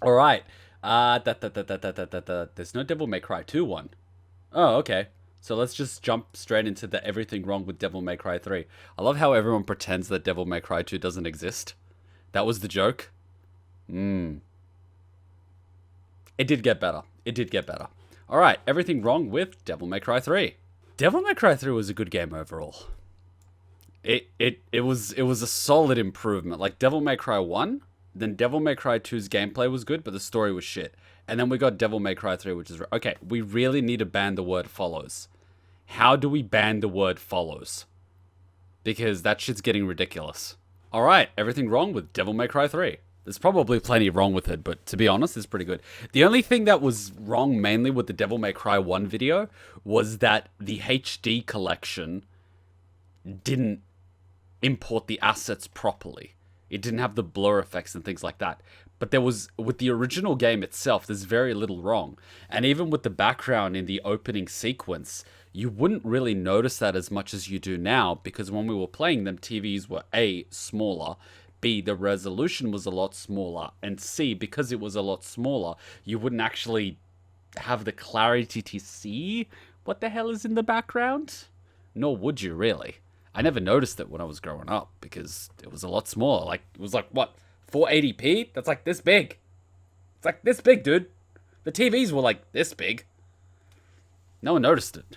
All right. There's no Devil May Cry 2 one. Oh, okay. So let's just jump straight into the everything wrong with Devil May Cry 3. I love how everyone pretends that Devil May Cry 2 doesn't exist. That was the joke. It did get better. It did get better. All right, everything wrong with Devil May Cry 3. Devil May Cry 3 was a good game overall. It was a solid improvement. Like Devil May Cry 1, then Devil May Cry 2's gameplay was good, but the story was shit. And then we got Devil May Cry 3, which is... Okay, we really need to ban the word follows. How do we ban the word follows? Because that shit's getting ridiculous. Alright, everything wrong with Devil May Cry 3. There's probably plenty wrong with it, but to be honest, it's pretty good. The only thing that was wrong mainly with the Devil May Cry 1 video was that the HD collection didn't import the assets properly. It didn't have the blur effects and things like that. But there was, with the original game itself, there's very little wrong. And even with the background in the opening sequence, you wouldn't really notice that as much as you do now, because when we were playing them, TVs were A, smaller, B, the resolution was a lot smaller, and C, because it was a lot smaller, you wouldn't actually have the clarity to see what the hell is in the background. Nor would you, really. I never noticed it when I was growing up, because it was a lot smaller. Like, it was like, what, 480p? That's like this big. It's like this big, dude. The TVs were like this big. No one noticed it.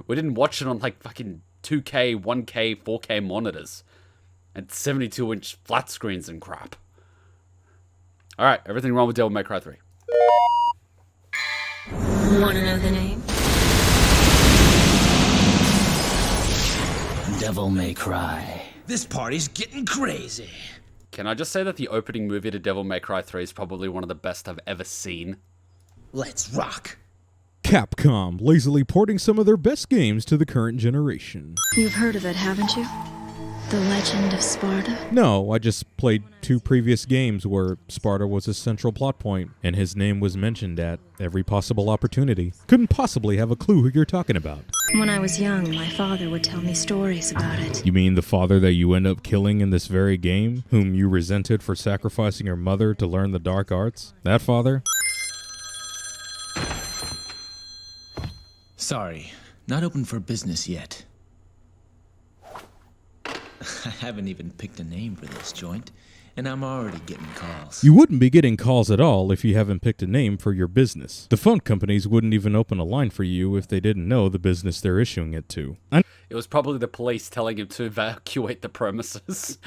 We didn't watch it on like fucking 2K, 1K, 4K monitors. And 72-inch flat screens and crap. Alright, everything wrong with Devil May Cry 3. Wanna know the name? Devil May Cry. This party's getting crazy. Can I just say that the opening movie to Devil May Cry 3 is probably one of the best I've ever seen? Let's rock. Capcom lazily porting some of their best games to the current generation. You've heard of it, haven't you? The Legend of Sparta? No, I just played 2 previous games where Sparta was a central plot point, and his name was mentioned at every possible opportunity. Couldn't possibly have a clue who you're talking about. When I was young, my father would tell me stories about it. You mean the father that you end up killing in this very game, whom you resented for sacrificing your mother to learn the dark arts? That father? Sorry, not open for business yet. I haven't even picked a name for this joint, and I'm already getting calls. You wouldn't be getting calls at all if you haven't picked a name for your business. The phone companies wouldn't even open a line for you if they didn't know the business they're issuing it to. It was probably the police telling him to evacuate the premises.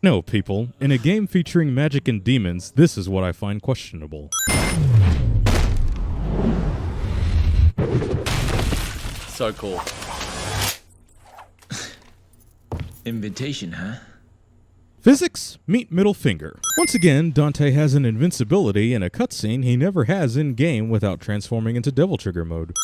No, people. In a game featuring magic and demons, this is what I find questionable. So cool. Invitation, huh? Physics, meet middle finger. Once again, Dante has an invincibility in a cutscene he never has in-game without transforming into Devil Trigger mode.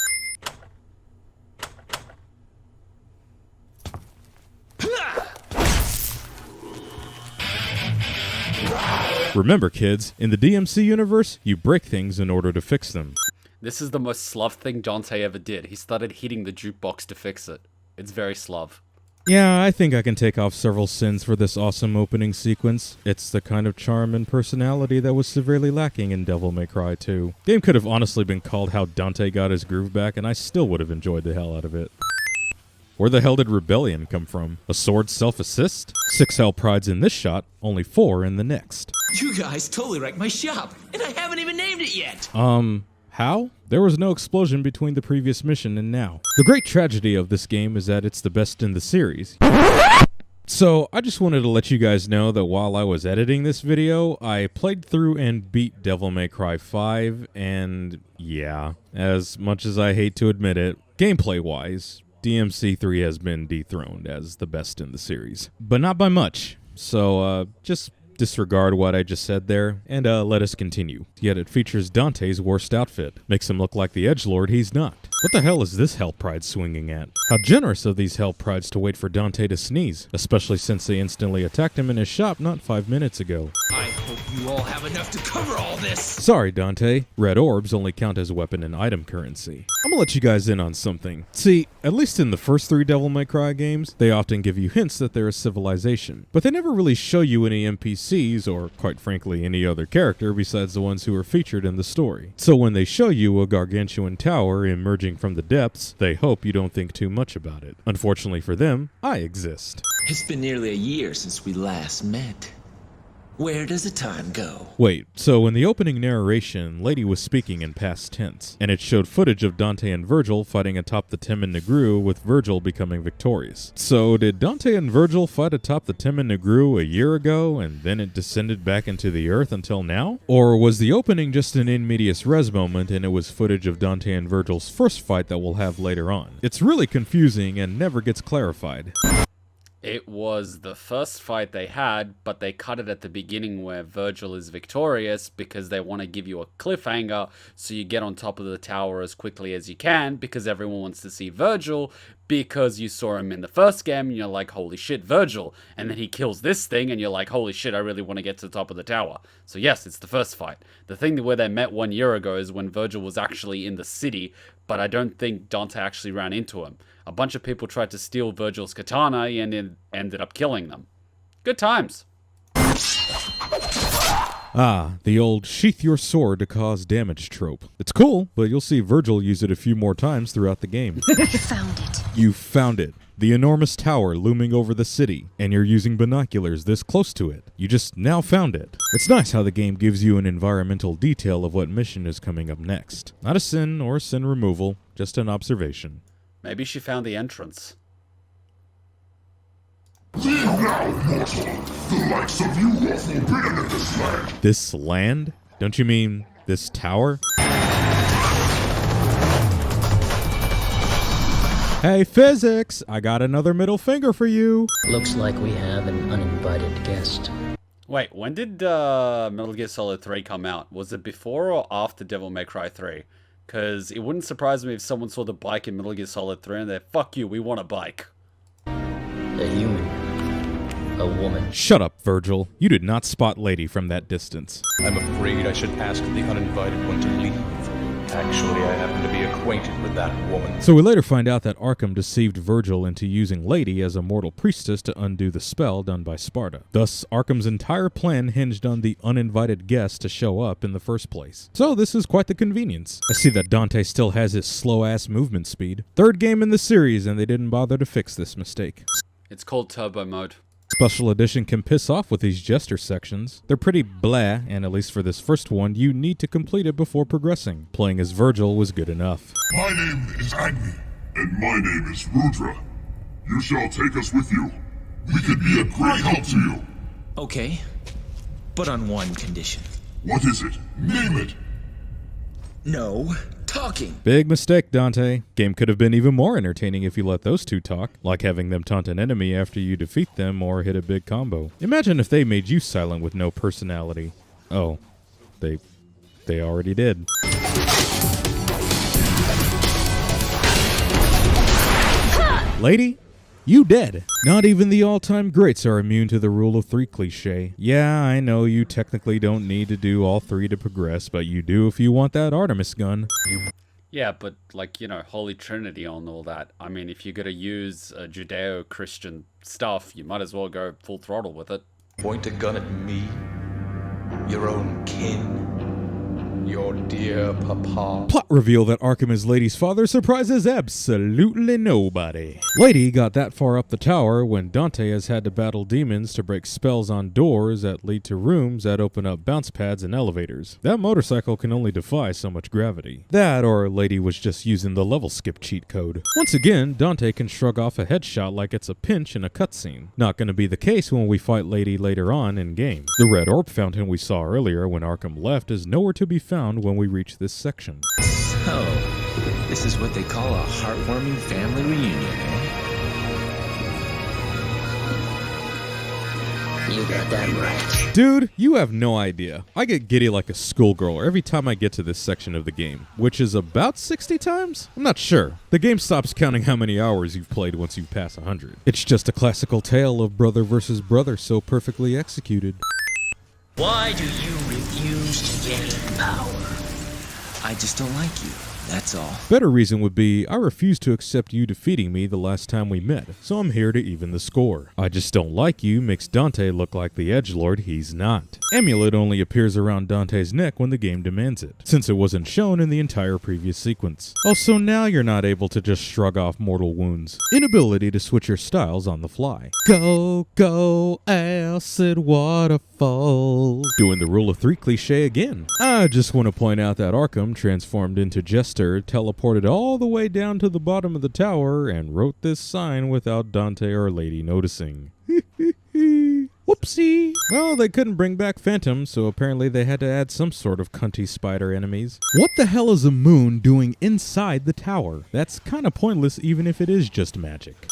Remember, kids, in the DMC universe, you break things in order to fix them. This is the most slov thing Dante ever did. He started hitting the jukebox to fix it. It's very slov. Yeah, I think I can take off several sins for this awesome opening sequence. It's the kind of charm and personality that was severely lacking in Devil May Cry 2. Game could have honestly been called How Dante Got His Groove Back, and I still would have enjoyed the hell out of it. Where the hell did Rebellion come from? A sword self-assist? 6 hell prides in this shot, only 4 in the next. You guys totally wrecked my shop, and I haven't even named it yet. How? There was no explosion between the previous mission and now. The great tragedy of this game is that it's the best in the series. So, I just wanted to let you guys know that while I was editing this video, I played through and beat Devil May Cry 5, and yeah, as much as I hate to admit it, gameplay-wise, DMC 3 has been dethroned as the best in the series. But not by much, so just disregard what I just said there, and let us continue. Yet it features Dante's worst outfit. Makes him look like the edgelord he's not. What the hell is this Hell Pride swinging at? How generous of these Hell Prides to wait for Dante to sneeze, especially since they instantly attacked him in his shop not 5 minutes ago. I hope hope you all have enough to cover all this. Sorry, Dante. Red orbs only count as weapon and item currency. I'm gonna let you guys in on something. See, at least in the first 3 Devil May Cry games, they often give you hints that they're a civilization, but they never really show you any NPCs or, quite frankly, any other character besides the ones who are featured in the story. So when they show you a gargantuan tower emerging from the depths, they hope you don't think too much about it. Unfortunately for them, I exist. It's been nearly a year since we last met. Where does the time go? Wait, so in the opening narration, Lady was speaking in past tense, and it showed footage of Dante and Vergil fighting atop the Tim and Negru, with Vergil becoming victorious. So did Dante and Vergil fight atop the Tim and Negru a year ago, and then it descended back into the earth until now? Or was the opening just an in medias res moment, and it was footage of Dante and Vergil's first fight that we'll have later on? It's really confusing and never gets clarified. It was the first fight they had, but they cut it at the beginning where Vergil is victorious because they want to give you a cliffhanger so you get on top of the tower as quickly as you can because everyone wants to see Vergil because you saw him in the first game and you're like, holy shit, Vergil. And then he kills this thing and you're like, holy shit, I really want to get to the top of the tower. So yes, it's the first fight. The thing where they met 1 year ago is when Vergil was actually in the city, but I don't think Dante actually ran into him. A bunch of people tried to steal Vergil's katana and it ended up killing them. Good times. Ah, the old sheath your sword to cause damage trope. It's cool, but you'll see Vergil use it a few more times throughout the game. You found it. You found it. The enormous tower looming over the city, and you're using binoculars this close to it. You just now found it. It's nice how the game gives you an environmental detail of what mission is coming up next. Not a sin or sin removal, just an observation. Maybe she found the entrance. Leave now, mortal! The likes of you are forbidden in this land! This land? Don't you mean this tower? Hey, physics! I got another middle finger for you! Looks like we have an uninvited guest. Wait, when did Metal Gear Solid 3 come out? Was it before or after Devil May Cry 3? Because it wouldn't surprise me if someone saw the bike in Metal Gear Solid 3 and they're, fuck you, we want a bike. A human. A woman. Shut up, Vergil. You did not spot Lady from that distance. I'm afraid I should ask the uninvited one to leave. Actually, I happen to be acquainted with that woman. So we later find out that Arkham deceived Vergil into using Lady as a mortal priestess to undo the spell done by Sparta. Thus, Arkham's entire plan hinged on the uninvited guest to show up in the first place. So this is quite the convenience. I see that Dante still has his slow-ass movement speed. Third game in the series, and they didn't bother to fix this mistake. It's called Turbo Mode. Special Edition can piss off with these jester sections. They're pretty blah, and at least for this first one, you need to complete it before progressing. Playing as Vergil was good enough. My name is Agni, and my name is Rudra. You shall take us with you. We could be a great help to you. Okay, but on one condition. What is it? Name it. No talking. Big mistake, Dante. Game could have been even more entertaining if you let those two talk, like having them taunt an enemy after you defeat them or hit a big combo. Imagine if they made you silent with no personality. Oh, they already did. Lady? You dead. Not even the all-time greats are immune to the rule of 3 cliche. Yeah, I know you technically don't need to do all 3 to progress, but you do if you want that Artemis gun. Yeah, but like, you know, Holy Trinity and all that. I mean, if you're going to use Judeo-Christian stuff, you might as well go full throttle with it. Point a gun at me, your own kin, your dear papa. Plot reveal that Arkham is Lady's father surprises absolutely nobody. Lady got that far up the tower when Dante has had to battle demons to break spells on doors that lead to rooms that open up bounce pads and elevators. That motorcycle can only defy so much gravity. That or Lady was just using the level skip cheat code. Once again, Dante can shrug off a headshot like it's a pinch in a cutscene. Not going to be the case when we fight Lady later on in game. The red orb fountain we saw earlier when Arkham left is nowhere to be found when we reach this section. So, this is what they call a heartwarming family reunion, eh? You got that right. Dude, you have no idea. I get giddy like a schoolgirl every time I get to this section of the game, which is about 60 times? I'm not sure. The game stops counting how many hours you've played once you pass 100. It's just a classical tale of brother versus brother so perfectly executed. Why do you refuse to gain power? I just don't like you, that's all. Better reason would be, I refuse to accept you defeating me the last time we met, so I'm here to even the score. I just don't like you makes Dante look like the edgelord he's not. Amulet only appears around Dante's neck when the game demands it, since it wasn't shown in the entire previous sequence. Also, now you're not able to just shrug off mortal wounds. Inability to switch your styles on the fly. Go, go, acid waterfall. Doing the rule of 3 cliche again. I just want to point out that Arkham, transformed into Jester, teleported all the way down to the bottom of the tower and wrote this sign without Dante or Lady noticing. Whoopsie! Well, they couldn't bring back Phantom, so apparently they had to add some sort of cunty spider enemies. What the hell is a moon doing inside the tower? That's kinda pointless even if it is just magic.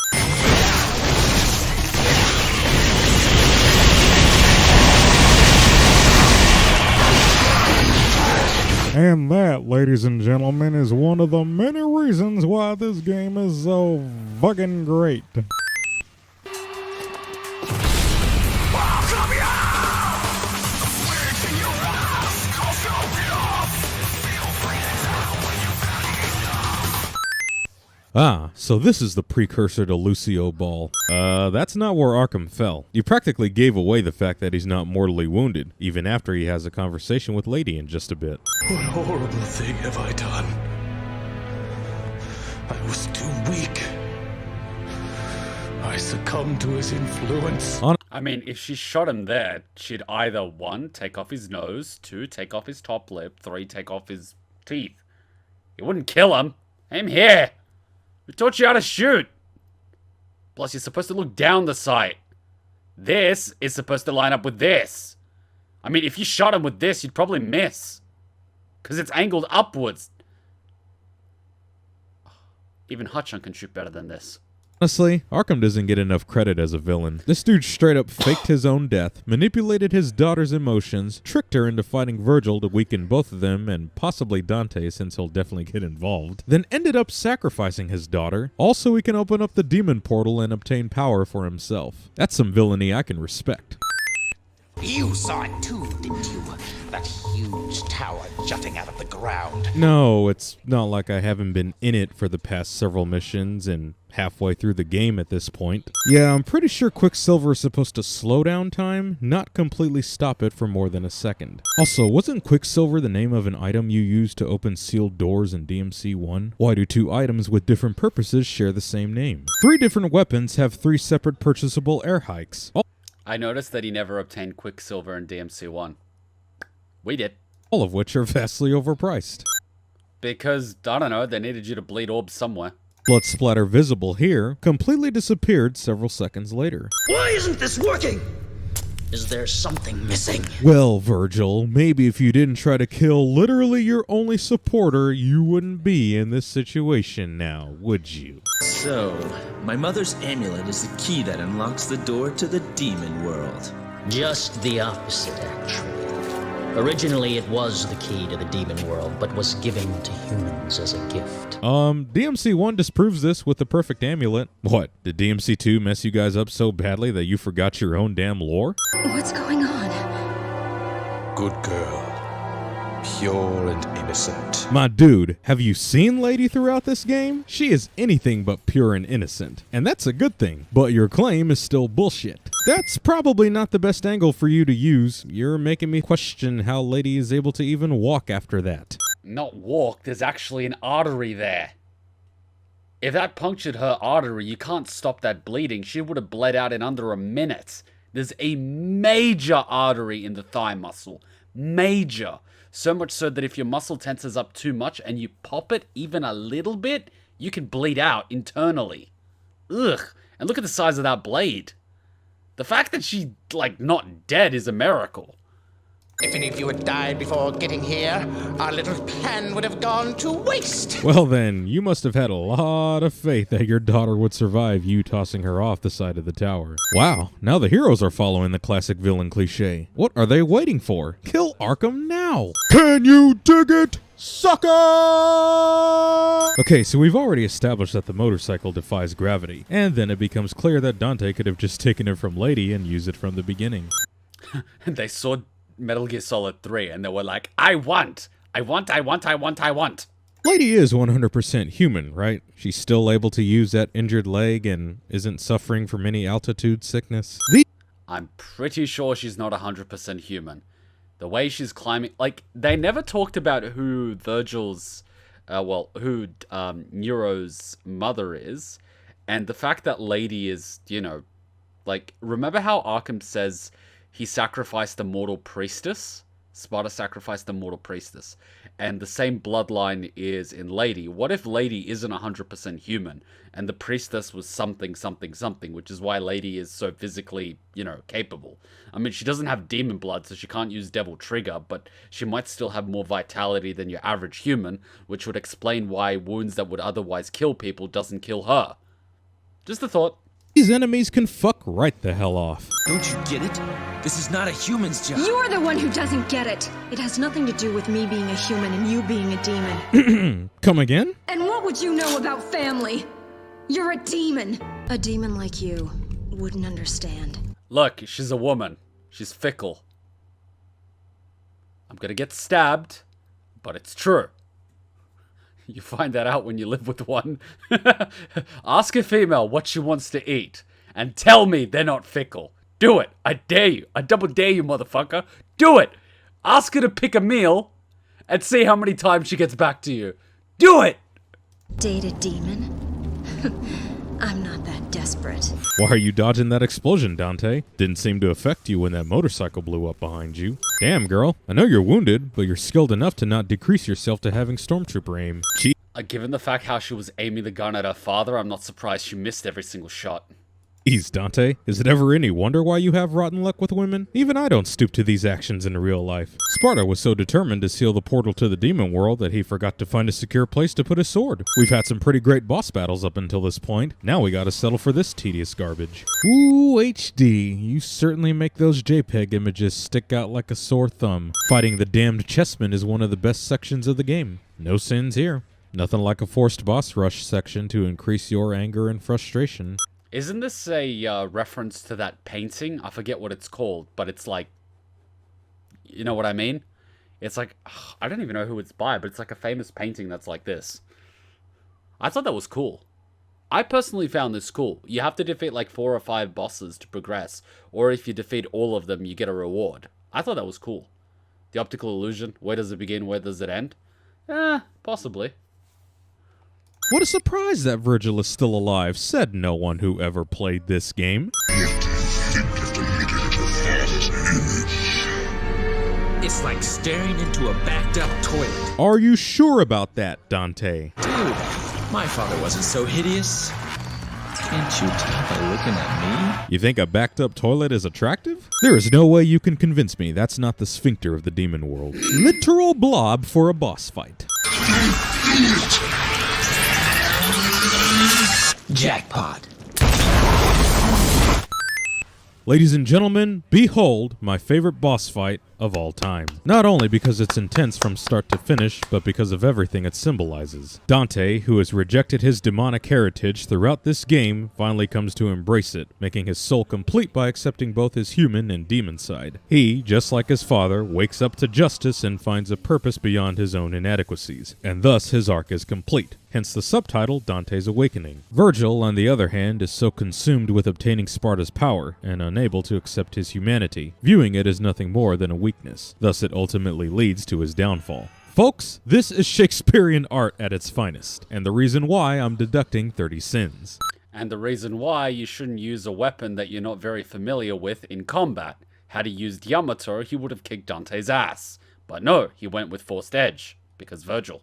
And that, ladies and gentlemen, is one of the many reasons why this game is so fucking great. Ah, so this is the precursor to Lucio Ball. That's not where Arkham fell. You practically gave away the fact that he's not mortally wounded, even after he has a conversation with Lady in just a bit. What horrible thing have I done? I was too weak. I succumbed to his influence. I mean, if she shot him there, she'd either 1, take off his nose, 2, take off his top lip, 3, take off his teeth. You wouldn't kill him. Aim here. We taught you how to shoot. Plus, you're supposed to look down the sight. This is supposed to line up with this. I mean, if you shot him with this, you'd probably miss. Because it's angled upwards. Even Hutchon can shoot better than this. Honestly, Arkham doesn't get enough credit as a villain. This dude straight up faked his own death, manipulated his daughter's emotions, tricked her into fighting Vergil to weaken both of them and possibly Dante since he'll definitely get involved, then ended up sacrificing his daughter, all so he can open up the demon portal and obtain power for himself. That's some villainy I can respect. You saw it too, didn't you? That huge tower jutting out of the ground. No, it's not like I haven't been in it for the past several missions and halfway through the game at this point. Yeah, I'm pretty sure Quicksilver is supposed to slow down time, not completely stop it for more than a second. Also, wasn't Quicksilver the name of an item you used to open sealed doors in DMC 1? Why do 2 items with different purposes share the same name? 3 different weapons have 3 separate purchasable air hikes. I noticed that he never obtained Quicksilver in DMC 1. We did. All of which are vastly overpriced. Because, I don't know, they needed you to bleed orbs somewhere. Blood splatter visible here, completely disappeared several seconds later. Why isn't this working? Is there something missing? Well, Vergil, maybe if you didn't try to kill literally your only supporter, you wouldn't be in this situation now, would you? So, my mother's amulet is the key that unlocks the door to the demon world. Just the opposite, actually. Originally, it was the key to the demon world, but was given to humans as a gift. DMC 1 disproves this with the perfect amulet. What, did DMC 2 mess you guys up so badly that you forgot your own damn lore? What's going on? Good girl. Pure and innocent. My dude, have you seen Lady throughout this game? She is anything but pure and innocent, and that's a good thing, but your claim is still bullshit. That's probably not the best angle for you to use. You're making me question how Lady is able to even walk after that. Not walk, there's actually an artery there. If that punctured her artery, you can't stop that bleeding. She would have bled out in under a minute. There's a major artery in the thigh muscle. Major. So much so that if your muscle tenses up too much and you pop it even a little bit, you can bleed out internally. Ugh. And look at the size of that blade. The fact that she's, like, not dead is a miracle. If any of you had died before getting here, our little plan would have gone to waste. Well then, you must have had a lot of faith that your daughter would survive you tossing her off the side of the tower. Wow, now the heroes are following the classic villain cliche. What are they waiting for? Kill Arkham now! Can you dig it, sucker? Okay, so we've already established that the motorcycle defies gravity, and then it becomes clear that Dante could have just taken it from Lady and used it from the beginning. And they saw Metal Gear Solid 3 and they were like, I want. Lady is 100% human, right? She's still able to use that injured leg and isn't suffering from any altitude sickness. I'm pretty sure she's not 100% human. The way she's climbing, like, they never talked about who Vergil's, Nero's mother is. And the fact that Lady is, you know, like, remember how Arkham says he sacrificed the mortal priestess? Sparta sacrificed the mortal priestess. And the same bloodline is in Lady. What if Lady isn't 100% human and the priestess was something, which is why Lady is so physically, you know, capable? I mean, she doesn't have demon blood, so she can't use Devil Trigger, but she might still have more vitality than your average human, which would explain why wounds that would otherwise kill people doesn't kill her. Just a thought. These enemies can fuck right the hell off. Don't you get it? This is not a human's job. You're the one who doesn't get it. It has nothing to do with me being a human and you being a demon. Come again? And what would you know about family? You're a demon. A demon like you wouldn't understand. Look, she's a woman. She's fickle. I'm gonna get stabbed, but it's true. You find that out when you live with one. Ask a female what she wants to eat, and tell me they're not fickle. Do it. I dare you. I double dare you, motherfucker. Do it. Ask her to pick a meal, and see how many times she gets back to you. Do it. Date a demon? I'm not that desperate. Why are you dodging that explosion, Dante? Didn't seem to affect you when that motorcycle blew up behind you. Damn, girl. I know you're wounded, but you're skilled enough to not decrease yourself to having stormtrooper aim. Given the fact how she was aiming the gun at her father, I'm not surprised she missed every single shot. Jeez, Dante. Is it ever any wonder why you have rotten luck with women? Even I don't stoop to these actions in real life. Sparta was so determined to seal the portal to the demon world that he forgot to find a secure place to put his sword. We've had some pretty great boss battles up until this point. Now we gotta settle for this tedious garbage. Ooh, HD. You certainly make those JPEG images stick out like a sore thumb. Fighting the damned chessman is one of the best sections of the game. No sins here. Nothing like a forced boss rush section to increase your anger and frustration. Isn't this a reference to that painting? I forget what it's called, but it's like, you know what I mean? It's like, I don't even know who it's by, but it's like a famous painting that's like this. I thought that was cool. I personally found this cool. You have to defeat like 4 or 5 bosses to progress, or if you defeat all of them, you get a reward. I thought that was cool. The optical illusion, where does it begin, where does it end? Possibly. What a surprise that Vergil is still alive, said no one who ever played this game. It's like staring into a backed up toilet. Are you sure about that, Dante? Dude, my father wasn't so hideous. Can't you tell by looking at me? You think a backed up toilet is attractive? There is no way you can convince me that's not the sphincter of the demon world. Literal blob for a boss fight. Jackpot. Ladies and gentlemen, behold my favorite boss fight of all time. Not only because it's intense from start to finish, but because of everything it symbolizes. Dante, who has rejected his demonic heritage throughout this game, finally comes to embrace it, making his soul complete by accepting both his human and demon side. He, just like his father, wakes up to justice and finds a purpose beyond his own inadequacies, and thus his arc is complete. Hence the subtitle, Dante's Awakening. Vergil, on the other hand, is so consumed with obtaining Sparta's power and unable to accept his humanity, viewing it as nothing more than a weakness. Thus it ultimately leads to his downfall. Folks, this is Shakespearean art at its finest, and the reason why I'm deducting 30 sins. And the reason why you shouldn't use a weapon that you're not very familiar with in combat. Had he used Yamato, he would have kicked Dante's ass. But no, he went with Forced Edge, because Vergil.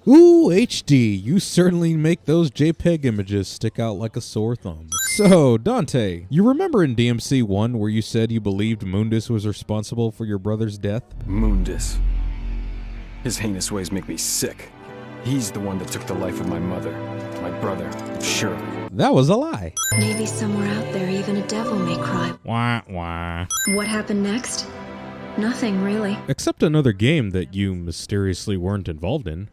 Ooh, HD, you certainly make those JPEG images stick out like a sore thumb. So, Dante, you remember in DMC 1 where you said you believed Mundus was responsible for your brother's death? Mundus. His heinous ways make me sick. He's the one that took the life of my mother, my brother, Shirley. That was a lie. Maybe somewhere out there even a devil may cry. Wah, wah. What happened next? Nothing, really. Except another game that you mysteriously weren't involved in.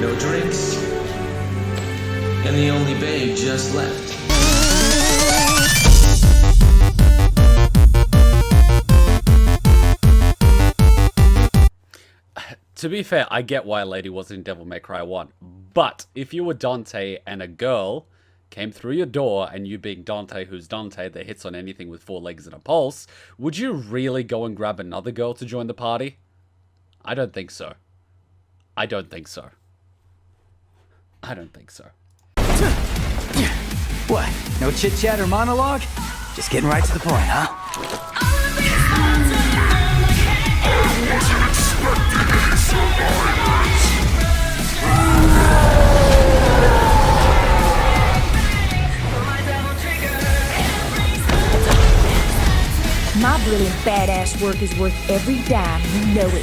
No drinks. And the only babe just left. To be fair, I get why a lady was in Devil May Cry 1. But if you were Dante and a girl came through your door, and you being Dante, who's Dante, that hits on anything with 4 legs and a pulse, would you really go and grab another girl to join the party? I don't think so. I don't think so. I don't think so. What? No chit-chat or monologue? Just getting right to the point, huh? My brilliant badass work is worth every dime, you know it.